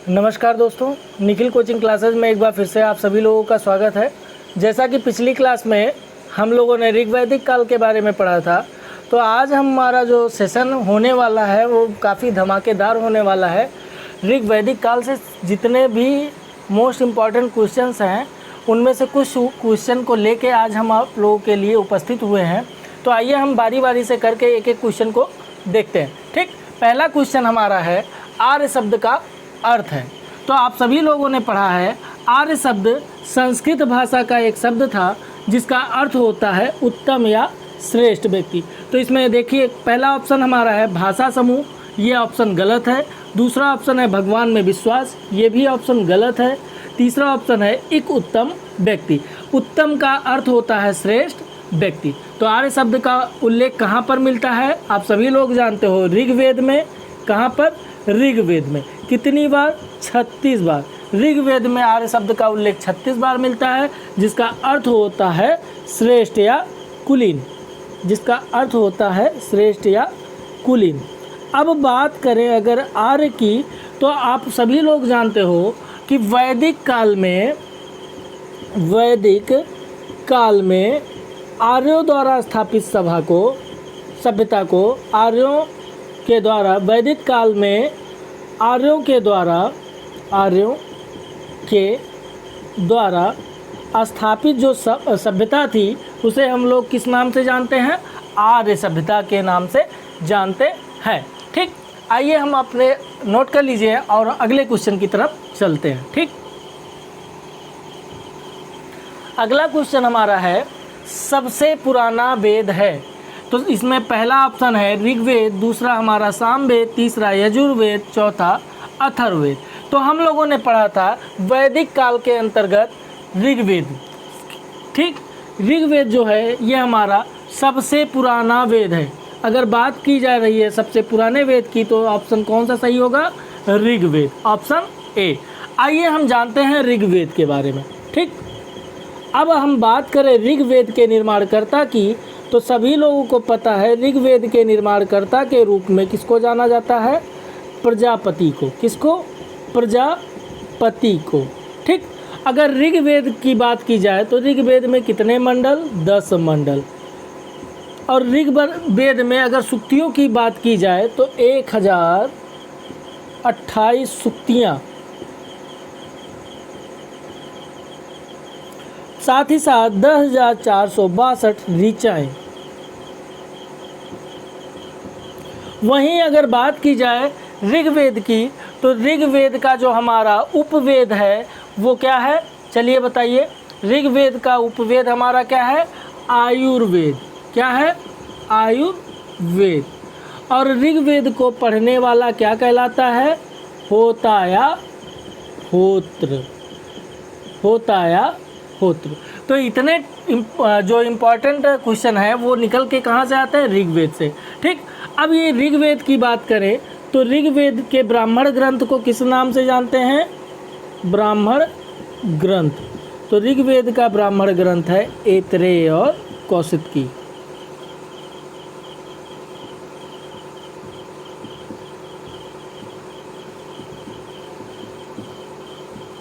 नमस्कार दोस्तों, Nikhil coaching classes में एक बार फिर से आप सभी लोगों का स्वागत है। जैसा कि पिछली क्लास में हम लोगों ने ऋग्वैदिक काल के बारे में पढ़ा था, तो आज हमारा जो सेशन होने वाला है वो काफ़ी धमाकेदार होने वाला है। ऋग्वैदिक काल से जितने भी मोस्ट इम्पॉर्टेंट क्वेश्चंस हैं उनमें से कुछ क्वेश्चन को लेके आज हम आप लोगों के लिए उपस्थित हुए हैं। तो आइए हम बारी बारी से करके एक एक क्वेश्चन को देखते हैं। ठीक, पहला क्वेश्चन हमारा है आर्य शब्द का अर्थ है। तो आप सभी लोगों ने पढ़ा है आर्य शब्द संस्कृत भाषा का एक शब्द था जिसका अर्थ होता है उत्तम या श्रेष्ठ व्यक्ति। तो इसमें देखिए पहला ऑप्शन हमारा है भाषा समूह, ये ऑप्शन गलत है। दूसरा ऑप्शन है भगवान में विश्वास, ये भी ऑप्शन गलत है। तीसरा ऑप्शन है एक उत्तम व्यक्ति। उत्तम का अर्थ होता है श्रेष्ठ व्यक्ति। तो आर्य शब्द का उल्लेख कहाँ पर मिलता है? आप सभी लोग जानते हो ऋग्वेद में। कहाँ पर? ऋग्वेद में। कितनी बार? 36 बार। ऋग्वेद में आर्य शब्द का उल्लेख 36 बार मिलता है, जिसका अर्थ होता है श्रेष्ठ या कुलीन। जिसका अर्थ होता है श्रेष्ठ या कुलीन। अब बात करें अगर आर्य की, तो आप सभी लोग जानते हो कि वैदिक काल में आर्यों द्वारा स्थापित सभ्यता को आर्यों के द्वारा वैदिक काल में आर्यों के द्वारा स्थापित जो सभ्यता थी उसे हम लोग किस नाम से जानते हैं? आर्य सभ्यता के नाम से जानते हैं। ठीक, आइए हम अपने नोट कर लीजिए और अगले क्वेश्चन की तरफ चलते हैं। ठीक, अगला क्वेश्चन हमारा है सबसे पुराना वेद है। तो इसमें पहला ऑप्शन है ऋग्वेद, दूसरा हमारा सामवेद, तीसरा यजुर्वेद, चौथा अथर्ववेद। तो हम लोगों ने पढ़ा था वैदिक काल के अंतर्गत ऋग्वेद। ठीक, ऋग्वेद जो है ये हमारा सबसे पुराना वेद है। अगर बात की जा रही है सबसे पुराने वेद की, तो ऑप्शन कौन सा सही होगा? Rigveda, option A. आइए हम जानते हैं ऋग्वेद के बारे में। ठीक, अब हम बात करें ऋग्वेद के निर्माणकर्ता की, तो सभी लोगों को पता है ऋग्वेद के निर्माणकर्ता के रूप में किसको जाना जाता है? प्रजापति को। किसको? प्रजापति को। ठीक, अगर ऋग्वेद की बात की जाए तो ऋग्वेद में कितने मंडल? 10 मंडल। और ऋग्वेद में अगर सूक्तियों की बात की जाए तो 1028 सूक्तियाँ, साथ ही साथ 10,462 ऋचाएँ। वहीं अगर बात की जाए ऋग्वेद की, तो ऋग्वेद का जो हमारा उपवेद है वो क्या है? चलिए बताइए। ऋग्वेद का उपवेद हमारा क्या है? आयुर्वेद। क्या है? आयुर्वेद। और ऋग्वेद को पढ़ने वाला क्या कहलाता है? होता या होत्र। होता या होत्र। तो इतने जो इम्पोर्टेंट क्वेश्चन है वो निकल के कहाँ से आते हैं? ऋग्वेद से। ठीक, अब ये ऋग्वेद की बात करें तो ऋग्वेद के ब्राह्मण ग्रंथ को किस नाम से जानते हैं? ब्राह्मण ग्रंथ। तो ऋग्वेद का ब्राह्मण ग्रंथ है ऐतरेय और कौशिकी।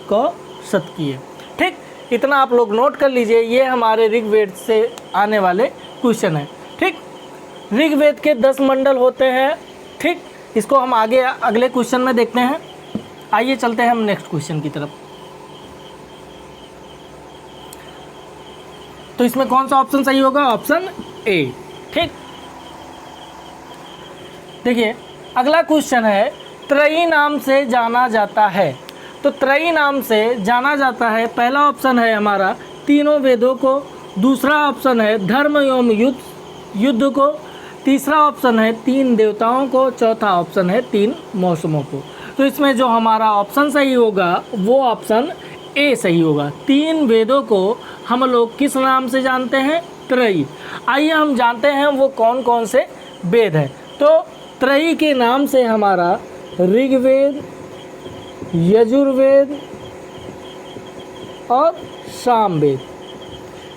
कौशिकी। ठीक, इतना आप लोग नोट कर लीजिए। ये हमारे ऋग्वेद से आने वाले क्वेश्चन है। ठीक, ऋग्वेद के 10 मंडल होते हैं। ठीक, इसको हम आगे अगले क्वेश्चन में देखते हैं। आइए चलते हैं हम नेक्स्ट क्वेश्चन की तरफ। तो इसमें कौन सा ऑप्शन सही होगा? Option A. ठीक, देखिए अगला क्वेश्चन है त्रयी नाम से जाना जाता है। तो त्रयी नाम से जाना जाता है, पहला ऑप्शन है हमारा तीनों वेदों को, दूसरा ऑप्शन है धर्म एवं युद्ध को, तीसरा ऑप्शन है 3 देवताओं को, चौथा ऑप्शन है 3 मौसमों को। तो इसमें जो हमारा ऑप्शन सही होगा वो ऑप्शन ए सही होगा। 3 वेदों को हम लोग किस नाम से जानते हैं? त्रयी। आइए हम जानते हैं वो कौन कौन से वेद हैं। तो त्रयी के नाम से हमारा ऋग्वेद, यजुर्वेद और सामवेद,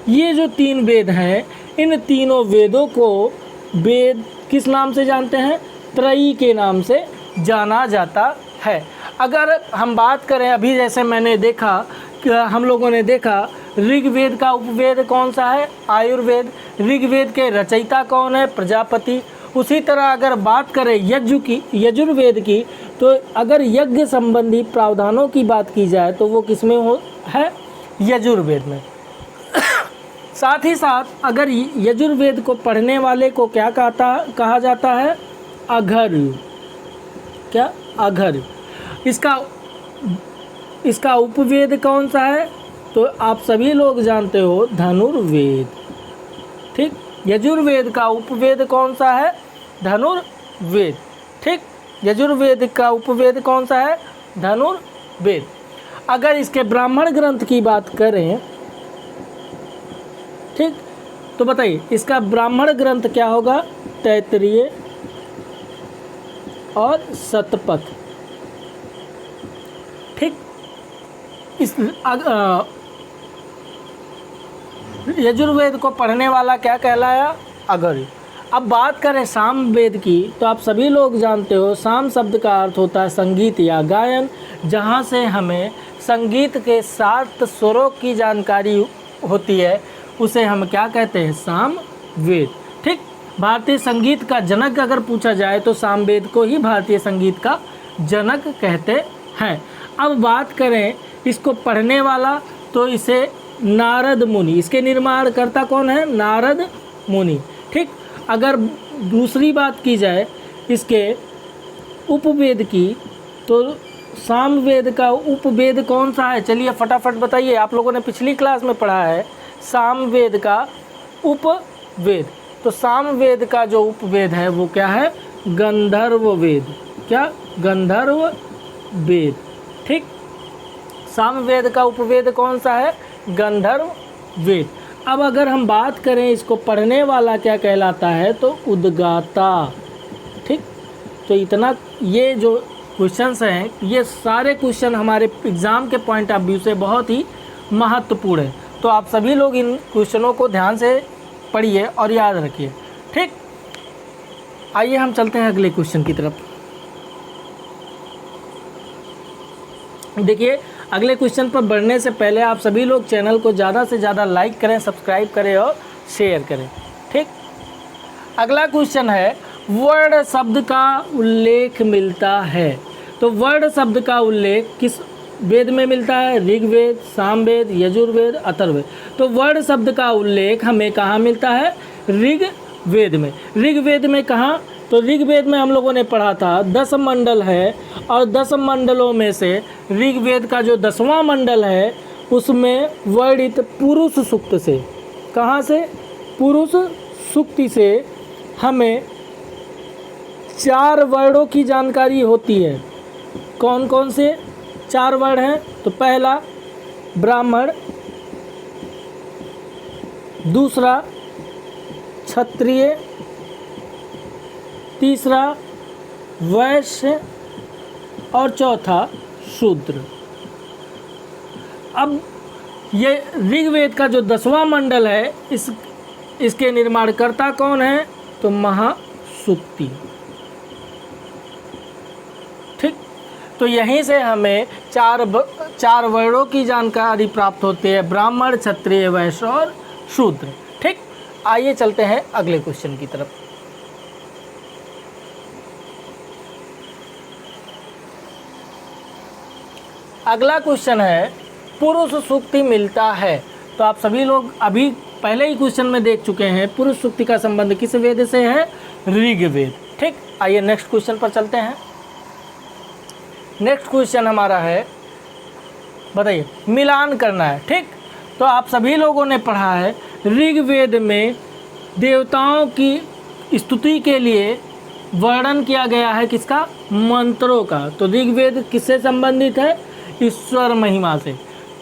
ये जो 3 वेद हैं, इन तीनों वेदों को वेद किस नाम से जानते हैं? त्रयी के नाम से जाना जाता है। अगर हम बात करें अभी, जैसे मैंने देखा कि हम लोगों ने देखा ऋग्वेद का उपवेद कौन सा है? आयुर्वेद। ऋग्वेद के रचयिता कौन है? प्रजापति। उसी तरह अगर बात करें यजुर्वेद की, तो अगर यज्ञ संबंधी प्रावधानों की बात की जाए तो वो किसमें है? यजुर्वेद में। साथ ही साथ अगर यजुर्वेद को पढ़ने वाले को क्या कहा जाता है? अघर्य। क्या? अघर्य। इसका उपवेद कौन सा है? तो आप सभी लोग जानते हो, धनुर्वेद। ठीक, यजुर्वेद का उपवेद कौन सा है? धनुर्वेद। ठीक, यजुर्वेद का उपवेद कौन सा है? धनुर्वेद। अगर इसके ब्राह्मण ग्रंथ की बात करें, ठीक, तो बताइए इसका ब्राह्मण ग्रंथ क्या होगा? तैत्तिरीय और शतपथ। ठीक, इस यजुर्वेद को पढ़ने वाला क्या कहलाया? अघर्य। अब बात करें सामवेद की, तो आप सभी लोग जानते हो साम शब्द का अर्थ होता है संगीत या गायन, जहाँ से हमें संगीत के 7 स्वरों की जानकारी होती है, उसे हम क्या कहते हैं? सामवेद। ठीक, भारतीय संगीत का जनक अगर पूछा जाए तो सामवेद को ही भारतीय संगीत का जनक कहते हैं। अब बात करें इसको पढ़ने वाला, तो इसे नारद मुनि, इसके निर्माणकर्ता कौन है? नारद मुनि। ठीक, अगर दूसरी बात की जाए इसके उपवेद की, तो सामवेद का उपवेद कौन सा है? चलिए फटाफट बताइए, आप लोगों ने पिछली क्लास में पढ़ा है सामवेद का उपवेद। तो सामवेद का जो उपवेद है वो क्या है? गंधर्व वेद। क्या? गंधर्व वेद। ठीक, सामवेद का उपवेद कौन सा है? गंधर्व वेद। अब अगर हम बात करें इसको पढ़ने वाला क्या कहलाता है? तो उद्गाता। ठीक, तो इतना, ये जो क्वेश्चंस हैं, ये सारे क्वेश्चन हमारे एग्ज़ाम के पॉइंट ऑफ व्यू से बहुत ही महत्वपूर्ण है। तो आप सभी लोग इन क्वेश्चनों को ध्यान से पढ़िए और याद रखिए। ठीक, आइए हम चलते हैं अगले क्वेश्चन की तरफ। देखिए, अगले क्वेश्चन पर बढ़ने से पहले आप सभी लोग चैनल को ज़्यादा से ज़्यादा लाइक करें, सब्सक्राइब करें और शेयर करें। ठीक, अगला क्वेश्चन है, वर्ण शब्द का उल्लेख मिलता है। तो वर्ण शब्द का उल्लेख किस वेद में मिलता है? ऋग्वेद, सामवेद, यजुर्वेद, अथर्ववेद। तो वर्ण शब्द का उल्लेख हमें कहाँ मिलता है? ऋग्वेद में। ऋग्वेद में कहाँ? तो ऋग्वेद में हम लोगों ने पढ़ा था 10 मंडल है, और 10 मंडलों में से ऋग्वेद का जो 10वां मंडल है उसमें वर्णित पुरुष सूक्त से, कहाँ से? पुरुष सूक्ति से हमें 4 वर्णों की जानकारी होती है। कौन कौन से 4 वर्ण हैं? तो पहला ब्राह्मण, दूसरा क्षत्रिय, तीसरा वैश्य और चौथा शूद्र। अब ये ऋग्वेद का जो 10वां मंडल है, इसके निर्माणकर्ता कौन है? तो महासूक्ति। ठीक, तो यहीं से हमें 4 वर्णों की जानकारी प्राप्त होती है, ब्राह्मण, क्षत्रिय, वैश्य और शूद्र। ठीक, आइए चलते हैं अगले क्वेश्चन की तरफ। अगला क्वेश्चन है, पुरुष सूक्ति मिलता है। तो आप सभी लोग अभी पहले ही क्वेश्चन में देख चुके हैं, पुरुष सूक्ति का संबंध किस वेद से है? ऋग्वेद। ठीक, आइए नेक्स्ट क्वेश्चन पर चलते हैं। नेक्स्ट क्वेश्चन हमारा है, बताइए, मिलान करना है। ठीक, तो आप सभी लोगों ने पढ़ा है ऋग्वेद में देवताओं की स्तुति के लिए वर्णन किया गया है किसका? मंत्रों का। तो ऋग्वेद किससे संबंधित है? ईश्वर महिमा से।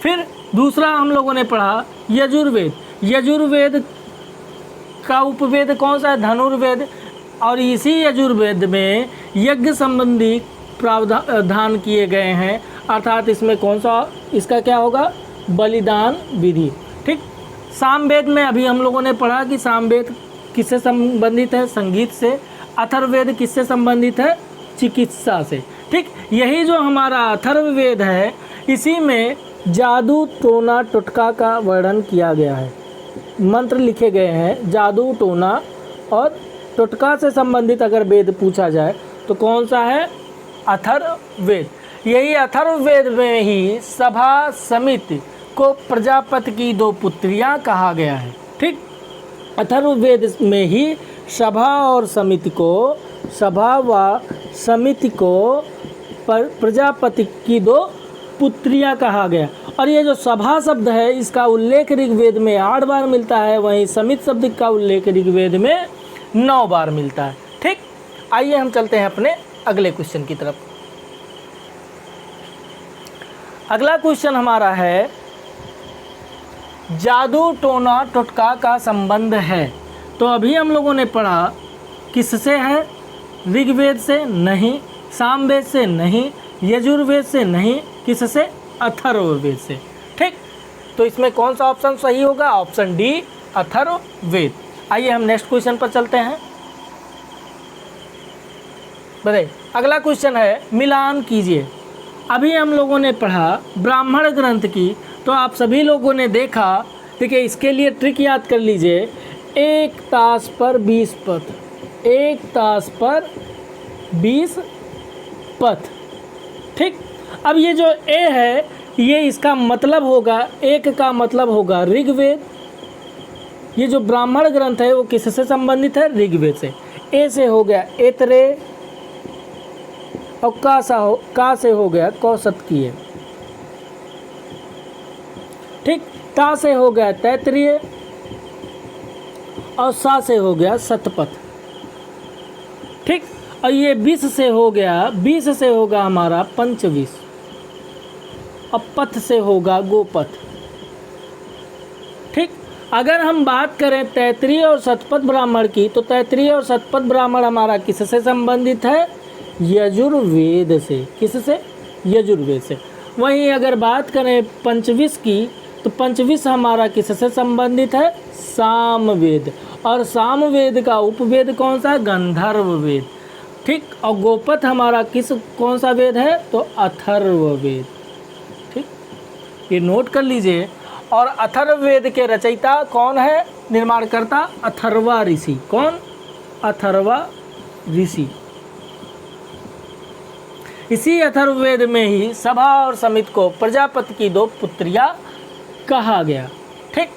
फिर दूसरा हम लोगों ने पढ़ा यजुर्वेद। यजुर्वेद का उपवेद कौन सा है? धनुर्वेद। और इसी यजुर्वेद में यज्ञ संबंधी प्रावधान किए गए हैं, अर्थात इसमें कौन सा, इसका क्या होगा? बलिदान विधि। ठीक, सामवेद में अभी हम लोगों ने पढ़ा कि सामवेद किससे संबंधित है? संगीत से। अथर्ववेद किससे संबंधित है? चिकित्सा से। ठीक, यही जो हमारा अथर्ववेद है, इसी में जादू टोना टोटका का वर्णन किया गया है। मंत्र लिखे गए हैं, जादू टोना और टोटका से संबंधित अगर वेद पूछा जाए तो कौन सा है? अथर्ववेद। यही अथर्ववेद में ही सभा समिति को प्रजापति की 2 पुत्रियां कहा गया है। ठीक, अथर्ववेद में ही सभा और समिति को, सभा व समिति को प्रजापति की 2 पुत्रियां कहा गया। और ये जो सभा शब्द है, इसका उल्लेख ऋग्वेद में 8 बार मिलता है, वहीं समिति शब्द का उल्लेख ऋग्वेद में 9 बार मिलता है। ठीक, आइए हम चलते हैं अपने अगले क्वेश्चन की तरफ। अगला क्वेश्चन हमारा है, जादू टोना टोटका का संबंध है। तो अभी हम लोगों ने पढ़ा किससे है? ऋग्वेद से नहीं, सामवेद से नहीं, यजुर्वेद से नहीं, किससे? अथर्ववेद से। ठीक, तो इसमें कौन सा ऑप्शन सही होगा? Option D, Atharvaveda. आइए हम नेक्स्ट क्वेश्चन पर चलते हैं। बताइए, अगला क्वेश्चन है, मिलान कीजिए। अभी हम लोगों ने पढ़ा ब्राह्मण ग्रंथ की, तो आप सभी लोगों ने देखा, ठीक है, इसके लिए ट्रिक याद कर लीजिए, 1 ताश पर 20 पथ, 1 ताश पर 20 पथ। ठीक, अब ये जो ए है, ये इसका मतलब होगा, एक का मतलब होगा ऋग्वेद। ये जो ब्राह्मण ग्रंथ है वो किससे संबंधित है? ऋग्वेद से। ए से हो गया एतरे, और का से हो गया कौशतकीय। ठीक, ता से हो गया तैतरीय, और सा से हो गया शतपथ। ठीक, और ये 20 से हो गया, 20 से होगा हमारा पंचविश, और पथ से होगा गोपथ। ठीक, अगर हम बात करें तैतरीय और शतपथ ब्राह्मण की, तो तैतरीय और शतपथ ब्राह्मण हमारा किससे संबंधित है? यजुर्वेद से। किससे? यजुर्वेद से। वहीं अगर बात करें पंचविश की, तो पंचविश हमारा किससे संबंधित है? सामवेद। और सामवेद का उपवेद कौन सा? गंधर्ववेद। ठीक, और गोपथ हमारा कौन सा वेद है? तो अथर्ववेद। ठीक, ये नोट कर लीजिए। और अथर्ववेद के रचयिता कौन है? निर्माणकर्ता अथर्वा ऋषि। कौन? अथर्वा ऋषि। इसी अथर्ववेद में ही सभा और समिति को प्रजापति की 2 पुत्रियां कहा गया। ठीक,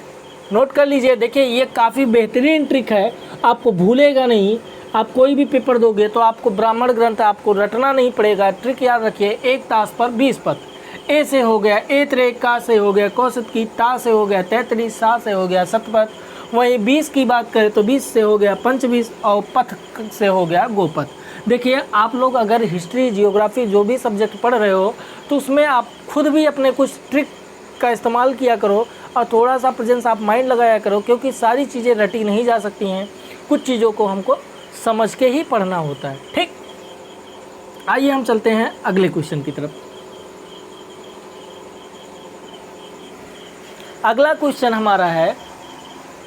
नोट कर लीजिए। देखिए, ये काफ़ी बेहतरीन ट्रिक है, आपको भूलेगा नहीं। आप कोई भी पेपर दोगे तो आपको ब्राह्मण ग्रंथ आपको रटना नहीं पड़ेगा। ट्रिक याद रखिए, 1 ताश पर 20 पथ। ए से हो गया एतरे, का से हो गया कौशतकी, ता से हो गया तैतरी, सा से हो गया शतपथ। वहीं 20 की बात करें तो 20 से हो गया पंचविश, और पथ से हो गया गोपथ। देखिए, आप लोग अगर हिस्ट्री, जियोग्राफी जो भी सब्जेक्ट पढ़ रहे हो, तो उसमें आप खुद भी अपने कुछ ट्रिक का इस्तेमाल किया करो, और थोड़ा सा प्रेजेंस आप माइंड लगाया करो, क्योंकि सारी चीज़ें रटी नहीं जा सकती हैं। कुछ चीज़ों को हमको समझ के ही पढ़ना होता है। ठीक, आइए हम चलते हैं अगले क्वेश्चन की तरफ। अगला क्वेश्चन हमारा है,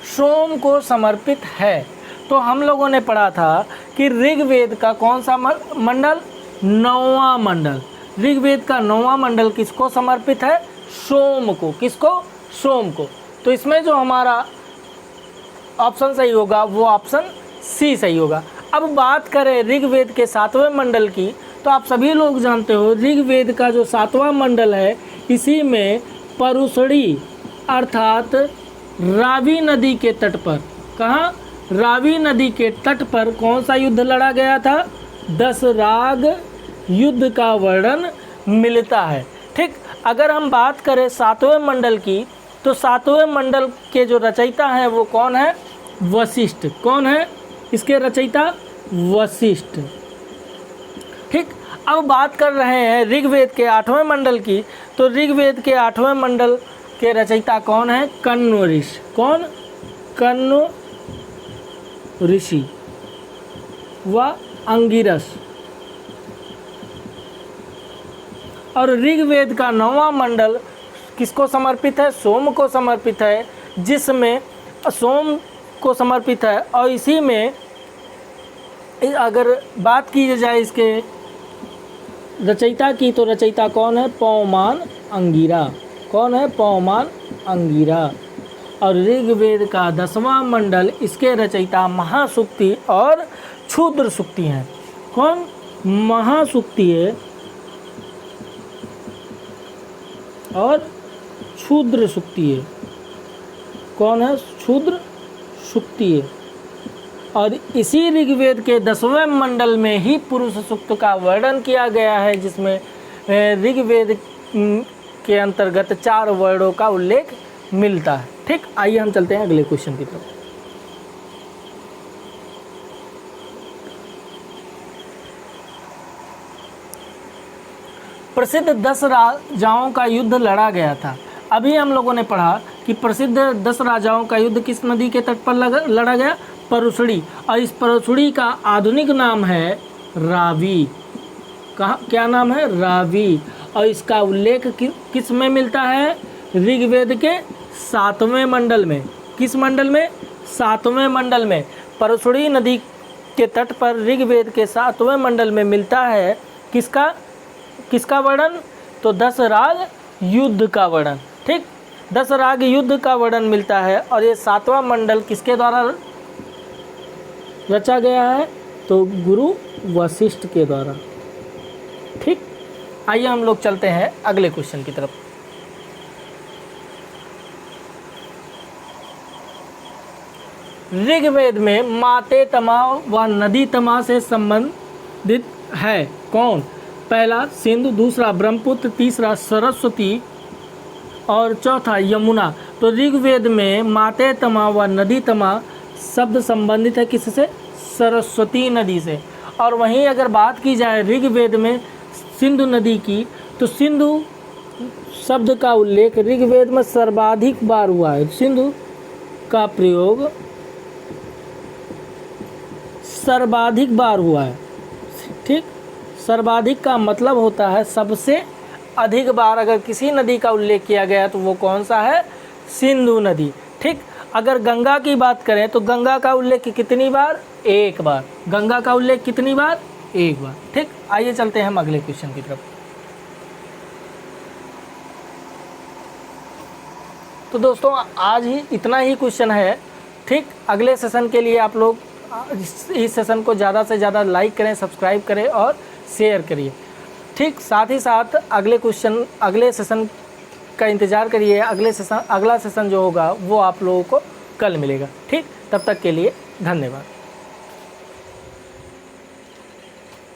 सोम को समर्पित है। तो हम लोगों ने पढ़ा था कि ऋग्वेद का कौन सा मंडल? 9वां मंडल। ऋग्वेद का 9वां मंडल किसको समर्पित है? सोम को। किसको? सोम को। तो इसमें जो हमारा ऑप्शन सही होगा वो ऑप्शन सी सही होगा। अब बात करें ऋग्वेद के 7वें मंडल की, तो आप सभी लोग जानते हो ऋग्वेद का जो 7वां मंडल है, इसी में परुषणी अर्थात रावी नदी के तट पर, कहाँ? रावी नदी के तट पर कौन सा युद्ध लड़ा गया था? दशराग युद्ध का वर्णन मिलता है। ठीक, अगर हम बात करें 7वें मंडल की, तो 7वें मंडल के जो रचयिता हैं वो कौन है? वशिष्ठ। कौन है इसके रचयिता? वशिष्ठ। ठीक, अब बात कर रहे हैं ऋग्वेद के 8वें मंडल की, तो ऋग्वेद के 8वें मंडल के रचयिता कौन है? कण्व ऋषि। कौन? कण्व ऋषि व अंगिरस। और ऋग्वेद का 9वां मंडल किसको समर्पित है? सोम को समर्पित है, जिसमें सोम को समर्पित है। और इसी में अगर बात की जाए इसके रचयिता की, तो रचयिता कौन है? पौमान अंगिरा। कौन है? पौमान अंगिरा। और ऋग्वेद का 10वां मंडल, इसके रचयिता महासूक्ति और क्षुद्र सूक्ति हैं। कौन? महासूक्ति है और क्षुद्र सूक्ति है। कौन है? क्षुद्र सूक्ति है। और इसी ऋग्वेद के 10वें मंडल में ही पुरुष सूक्त का वर्णन किया गया है, जिसमें ऋग्वेद के अंतर्गत 4 वर्णों का उल्लेख मिलता है। ठीक, आइए हम चलते हैं अगले क्वेश्चन की तरफ। प्रसिद्ध 10 राजाओं का युद्ध लड़ा गया था। अभी हम लोगों ने पढ़ा कि प्रसिद्ध 10 राजाओं का युद्ध किस नदी के तट पर लड़ा गया? परुसड़ी। और इस परुसड़ी का आधुनिक नाम है रावी। कहाँ, क्या नाम है? रावी। और इसका उल्लेख किस में मिलता है? ऋग्वेद के 7वें मंडल में। किस मंडल में? 7वें मंडल में। परुसड़ी नदी के तट पर ऋग्वेद के 7वें मंडल में मिलता है किसका वर्णन? तो 10 राग युद्ध का वर्णन। ठीक, 10 राग युद्ध का वर्णन मिलता है। और ये 7वां मंडल किसके द्वारा रचा गया है? तो गुरु वशिष्ठ के द्वारा। ठीक, आइए हम लोग चलते हैं अगले क्वेश्चन की तरफ। ऋग्वेद में माते तमा व नदी तमा से संबंधित है कौन? पहला सिंधु, दूसरा ब्रह्मपुत्र, तीसरा सरस्वती और चौथा यमुना। तो ऋग्वेद में माते तमा व नदी तमा शब्द संबंधित है किससे? सरस्वती नदी से। और वहीं अगर बात की जाए ऋग्वेद में सिंधु नदी की, तो सिंधु शब्द का उल्लेख ऋग्वेद में सर्वाधिक बार हुआ है। सिंधु का प्रयोग सर्वाधिक बार हुआ है। ठीक, सर्वाधिक का मतलब होता है सबसे अधिक बार अगर किसी नदी का उल्लेख किया गया तो वो कौन सा है? सिंधु नदी। ठीक, अगर गंगा की बात करें तो गंगा का उल्लेख कितनी बार? 1 बार। गंगा का उल्लेख कितनी बार? 1 बार। ठीक, आइए चलते हैं हम अगले क्वेश्चन की तरफ। तो दोस्तों आज ही इतना ही क्वेश्चन है। ठीक, अगले सेशन के लिए आप लोग इस सेशन को ज़्यादा से ज़्यादा लाइक करें, सब्सक्राइब करें और शेयर करिए। ठीक, साथ ही साथ अगले सेशन का इंतज़ार करिए। अगला सेशन जो होगा वो आप लोगों को कल मिलेगा। ठीक, तब तक के लिए धन्यवाद।